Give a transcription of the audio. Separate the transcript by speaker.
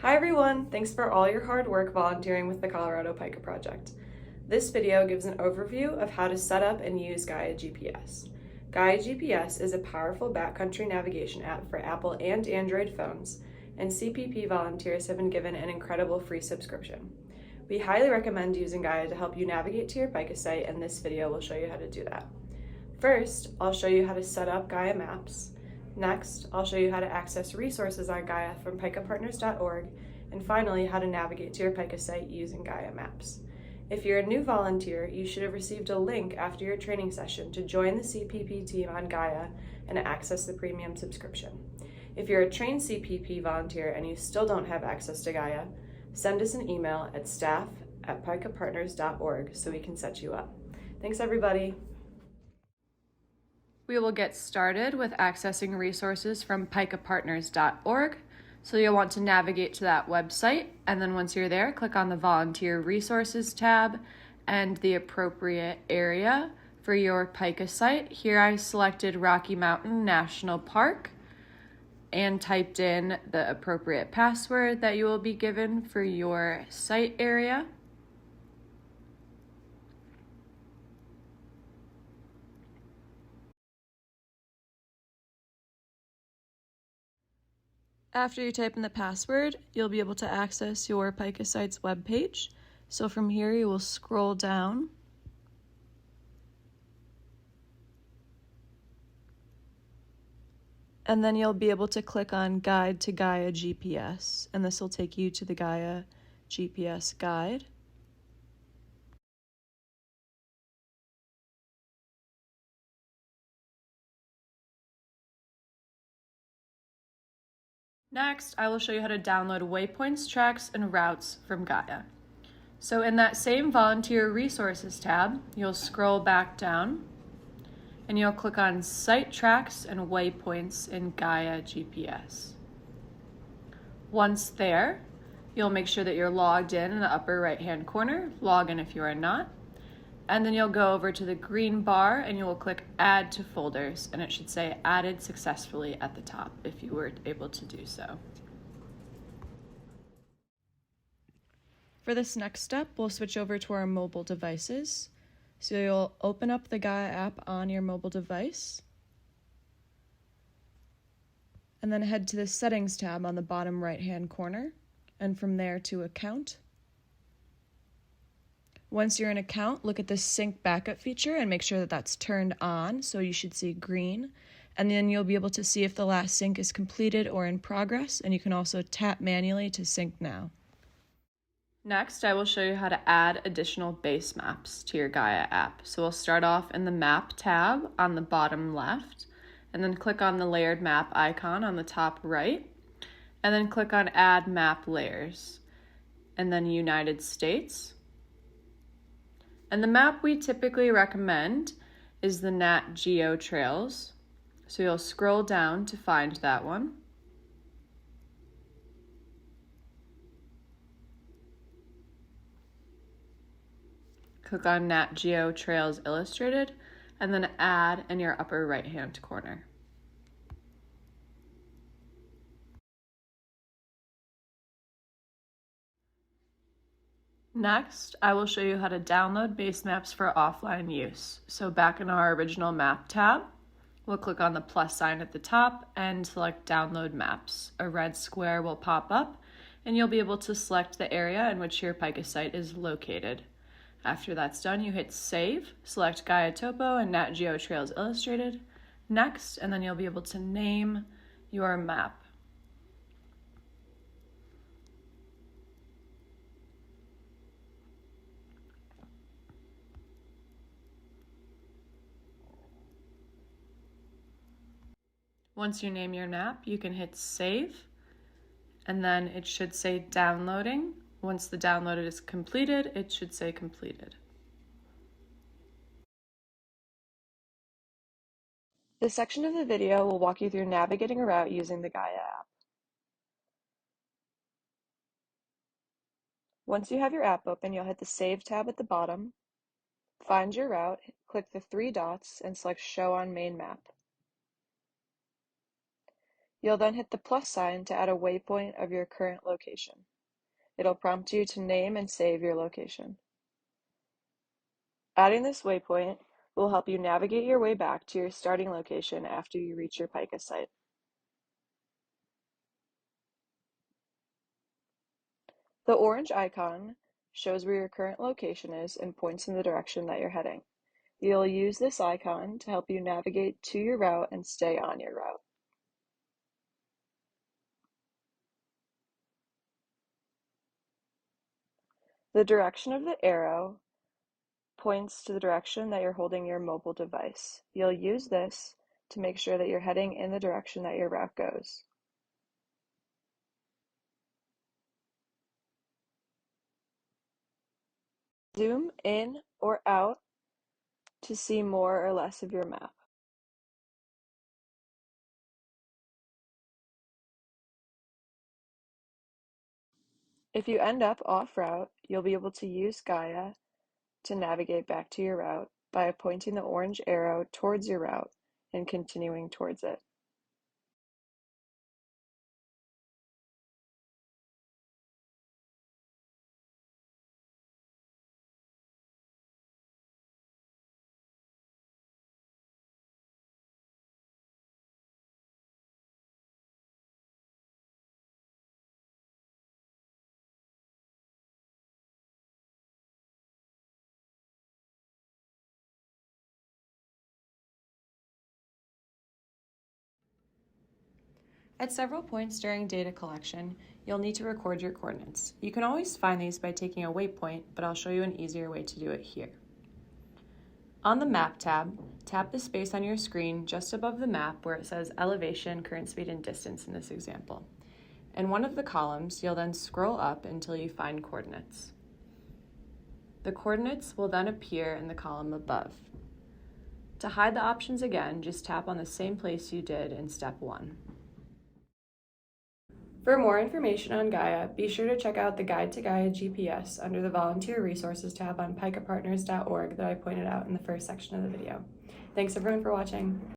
Speaker 1: Hi everyone, thanks for all your hard work volunteering with the Colorado Pika Project. This video gives an overview of how to set up and use Gaia GPS. Gaia GPS is a powerful backcountry navigation app for Apple and Android phones, and CPP volunteers have been given an incredible free subscription. We highly recommend using Gaia to help you navigate to your Pika site, and this video will show you how to do that. First, I'll show you how to set up Gaia Maps. Next, I'll show you how to access resources on Gaia from pikapartners.org, and finally, how to navigate to your Pika site using Gaia Maps. If you're a new volunteer, you should have received a link after your training session to join the CPP team on Gaia and access the premium subscription. If you're a trained CPP volunteer and you still don't have access to Gaia, send us an email at staff@pikapartners.org so we can set you up. Thanks, everybody. We will get started with accessing resources from pikapartners.org. So you'll want to navigate to that website, and then once you're there, click on the Volunteer Resources tab and the appropriate area for your Pika site. Here I selected Rocky Mountain National Park and typed in the appropriate password that you will be given for your site area. After you type in the password, you'll be able to access your Pika site's webpage. So from here, you will scroll down and then you'll be able to click on Guide to Gaia GPS, and this will take you to the Gaia GPS guide. Next, I will show you how to download waypoints, tracks, and routes from Gaia. So in that same Volunteer Resources tab, you'll scroll back down and you'll click on Site Tracks and Waypoints in Gaia GPS. Once there, you'll make sure that you're logged in the upper right-hand corner. Log in if you are not. And then you'll go over to the green bar and you will click Add to Folders, and it should say Added Successfully at the top if you were able to do so. For this next step, we'll switch over to our mobile devices. So you'll open up the Gaia app on your mobile device, and then head to the Settings tab on the bottom right-hand corner, and from there to Account. Once you're in Account, look at the Sync Backup feature and make sure that that's turned on, so you should see green. And then you'll be able to see if the last sync is completed or in progress, and you can also tap manually to sync now. Next, I will show you how to add additional base maps to your Gaia app. So we'll start off in the Map tab on the bottom left, and then click on the layered map icon on the top right, and then click on Add Map Layers, and then United States. And the map we typically recommend is the Nat Geo Trails. So you'll scroll down to find that one. Click on Nat Geo Trails Illustrated, and then Add in your upper right-hand corner. Next, I will show you how to download base maps for offline use. So back in our original map tab, we'll click on the plus sign at the top and select Download Maps. A red square will pop up, and you'll be able to select the area in which your Pika site is located. After that's done, you hit Save, select Gaia Topo and Nat Geo Trails Illustrated. Next, and then you'll be able to name your map. Once you name your map, you can hit Save, and then it should say Downloading. Once the download is completed, it should say Completed. This section of the video will walk you through navigating a route using the Gaia app. Once you have your app open, you'll hit the Save tab at the bottom, find your route, click the three dots, and select Show on Main Map. You'll then hit the plus sign to add a waypoint of your current location. It'll prompt you to name and save your location. Adding this waypoint will help you navigate your way back to your starting location after you reach your pica site. The orange icon shows where your current location is and points in the direction that you're heading. You'll use this icon to help you navigate to your route and stay on your route. The direction of the arrow points to the direction that you're holding your mobile device. You'll use this to make sure that you're heading in the direction that your route goes. Zoom in or out to see more or less of your map. If you end up off route, you'll be able to use Gaia to navigate back to your route by pointing the orange arrow towards your route and continuing towards it. At several points during data collection, you'll need to record your coordinates. You can always find these by taking a waypoint, but I'll show you an easier way to do it here. On the Map tab, tap the space on your screen just above the map where it says elevation, current speed, and distance in this example. In one of the columns, you'll then scroll up until you find coordinates. The coordinates will then appear in the column above. To hide the options again, just tap on the same place you did in step 1. For more information on Gaia, be sure to check out the Guide to Gaia GPS under the Volunteer Resources tab on picapartners.org that I pointed out in the first section of the video. Thanks everyone for watching.